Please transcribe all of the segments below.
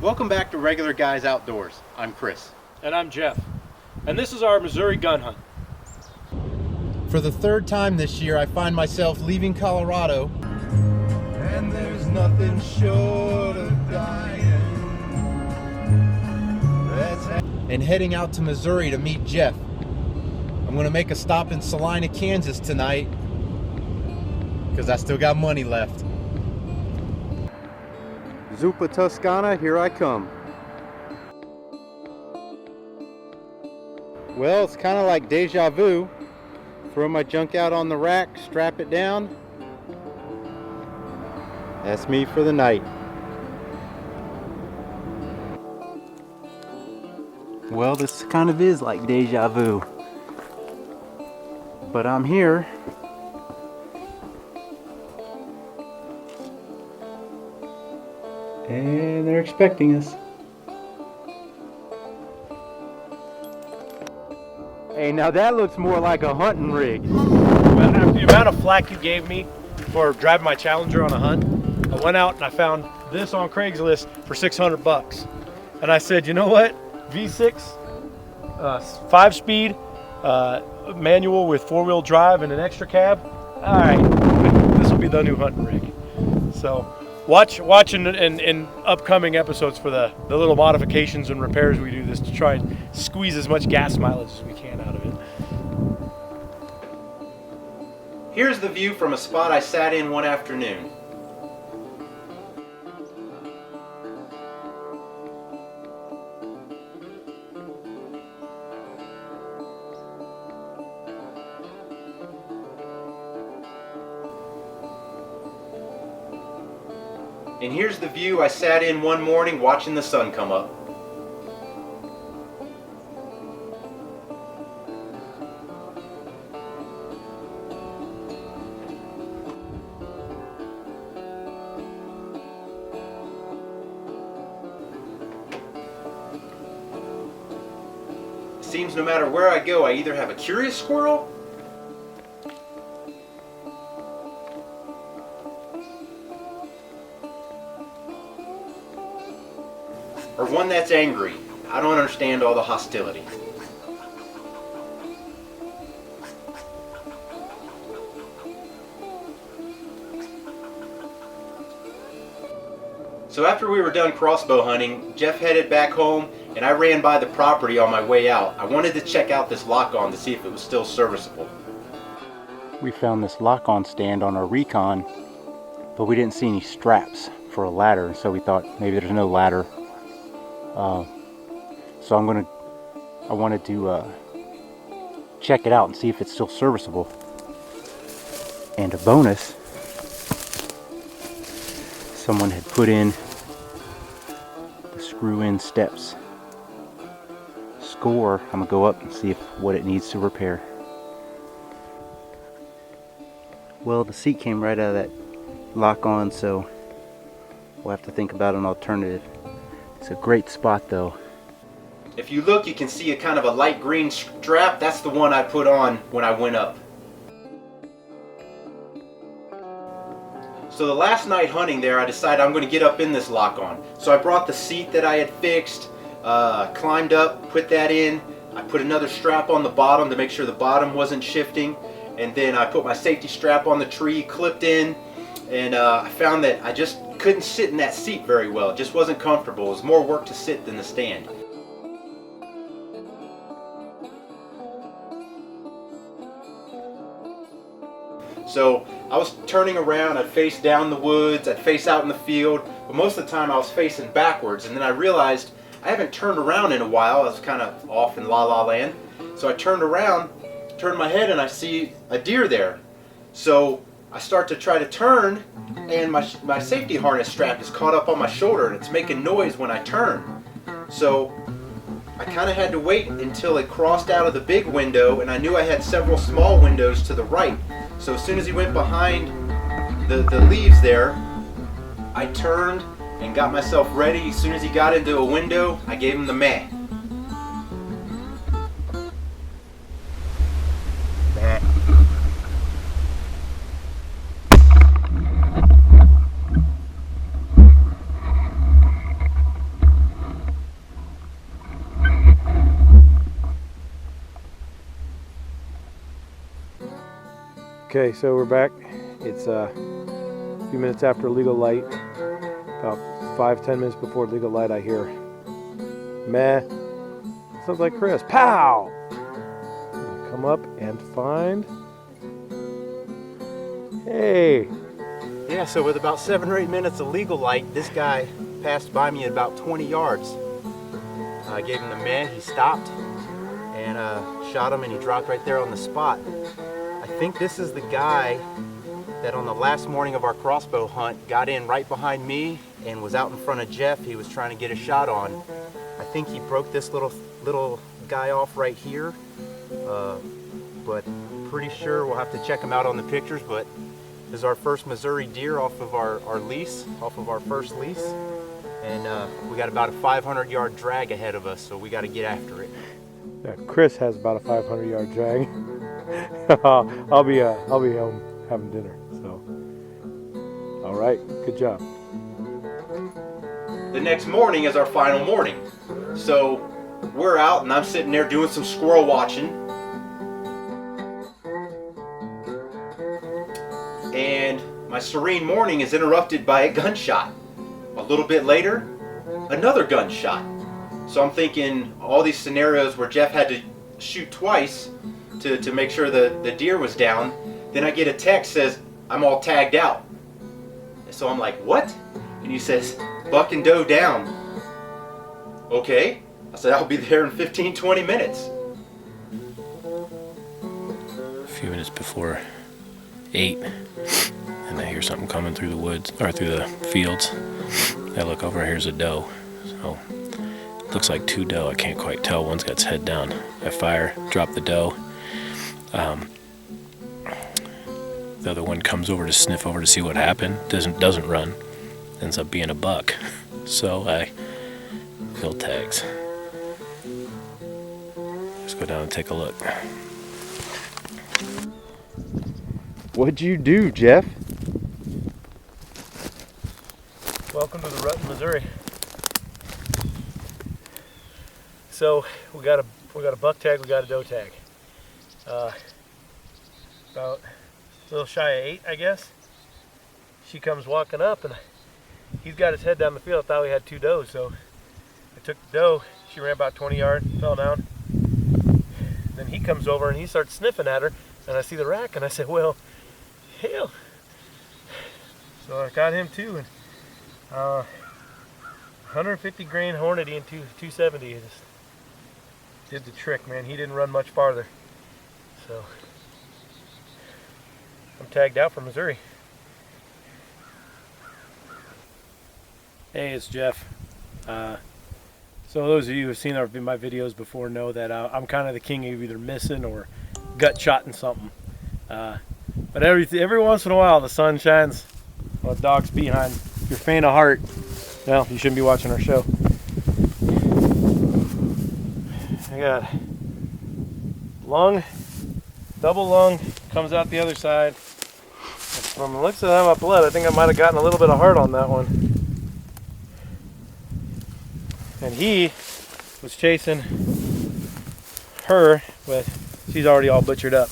Welcome back to Regular Guys Outdoors. I'm Chris. And I'm Jeff. And this is our Missouri gun hunt. For the third time this year, I find myself leaving Colorado. And there's nothing short of dying. And heading out to Missouri to meet Jeff. I'm going to make a stop in Salina, Kansas tonight because I still got money left. Zuppa Toscana, here I come. Well, it's kind of like deja vu. Throw my junk out on the rack, strap it down. That's me for the night. Well, this kind of is like deja vu. But I'm here. And they're expecting us. Hey, now that looks more like a hunting rig. After the amount of flack you gave me for driving my Challenger on a hunt, I went out and I found this on Craigslist for $600. And I said, you know what? V6, 5-speed, manual with 4-wheel drive and an extra cab. All right, this will be the new hunting rig. So watch in upcoming episodes for the little modifications and repairs we do this to try and squeeze as much gas mileage as we can out of it. Here's the view from a spot I sat in one afternoon. And here's the view I sat in one morning watching the sun come up. Seems no matter where I go, I either have a curious squirrel or one that's angry. I don't understand all the hostility. So after we were done crossbow hunting, Jeff headed back home and I ran by the property on my way out. I wanted to check out this lock-on to see if it was still serviceable. We found this lock-on stand on our Recon, but we didn't see any straps for a ladder, so we thought maybe there's no ladder. So I wanted to check it out and see if it's still serviceable. And a bonus, someone had put in the screw-in steps. Score, I'm gonna go up and see what it needs to repair. Well, the seat came right out of that lock-on, so we'll have to think about an alternative. It's a great spot though. If you look, you can see a kind of a light green strap. That's the one I put on when I went up. So the last night hunting there, I decided I'm going to get up in this lock-on. So I brought the seat that I had fixed, climbed up, put that in. I put another strap on the bottom to make sure the bottom wasn't shifting. And then I put my safety strap on the tree, clipped in, and I found that I just couldn't sit in that seat very well. It just wasn't comfortable. It was more work to sit than to stand. So I was turning around, I'd face down the woods, I'd face out in the field, but most of the time I was facing backwards, and then I realized I haven't turned around in a while. I was kind of off in La La Land. So I turned around, turned my head, and I see a deer there. So I start to try to turn, and my safety harness strap is caught up on my shoulder, and it's making noise when I turn. So I kind of had to wait until it crossed out of the big window, and I knew I had several small windows to the right. So as soon as he went behind the leaves there, I turned and got myself ready. As soon as he got into a window, I gave him the meh. Okay, so we're back. It's a few minutes after legal light. About 5-10 minutes before legal light, I hear, meh. Sounds like Chris. Pow! Come up and find. Hey. Yeah, so with about 7 or 8 minutes of legal light, this guy passed by me at about 20 yards. I gave him the meh, he stopped, and shot him, and he dropped right there on the spot. I think this is the guy that on the last morning of our crossbow hunt got in right behind me and was out in front of Jeff. He was trying to get a shot on. I think he broke this little guy off right here, but pretty sure we'll have to check him out on the pictures. But this is our first Missouri deer off of our lease, off of our first lease, and we got about a 500-yard drag ahead of us, so we got to get after it. Yeah, Chris has about a 500-yard drag. I'll be home having dinner. So, all right, good job. The next morning is our final morning, so we're out, and I'm sitting there doing some squirrel watching, and my serene morning is interrupted by a gunshot. A little bit later, another gunshot. So I'm thinking all these scenarios where Jeff had to shoot twice to make sure the deer was down. Then I get a text says, I'm all tagged out. And so I'm like, what? And he says, buck and doe down. Okay. I said, I'll be there in 15-20 minutes. A few minutes before 8, and I hear something coming through the woods, or through the fields. I look over, here's a doe. So it looks like 2 doe, I can't quite tell. One's got its head down. I fire, drop the doe. The other one comes over to sniff over to see what happened. Doesn't run. Ends up being a buck. So I fill tags. Let's go down and take a look. What'd you do, Jeff? Welcome to the rut in Missouri. So we got a buck tag, we got a doe tag. About a little shy of 8, I guess. She comes walking up, and he's got his head down the field. I thought we had 2 does, so I took the doe. She ran about 20 yards, fell down. Then he comes over and he starts sniffing at her, and I see the rack, and I said, well, hell. So I got him too, and 150 grain Hornady and 270. It just did the trick, man. He didn't run much farther. So I'm tagged out for Missouri. Hey, it's Jeff. So those of you who have seen my videos before know that I'm kind of the king of either missing or gut shotting something. But every once in a while the sun shines on a dog's behind. If you're faint of heart, well, you shouldn't be watching our show. I got lung, double lung, comes out the other side. From the looks of my blood, I think I might have gotten a little bit of heart on that one. And he was chasing her, but she's already all butchered up.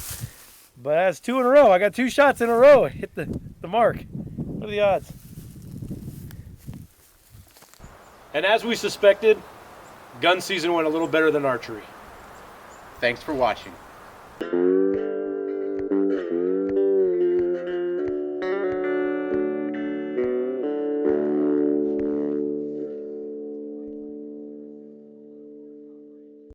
But that's 2 in a row. I got 2 shots in a row. I hit the mark. What are the odds? And as we suspected, gun season went a little better than archery. Thanks for watching.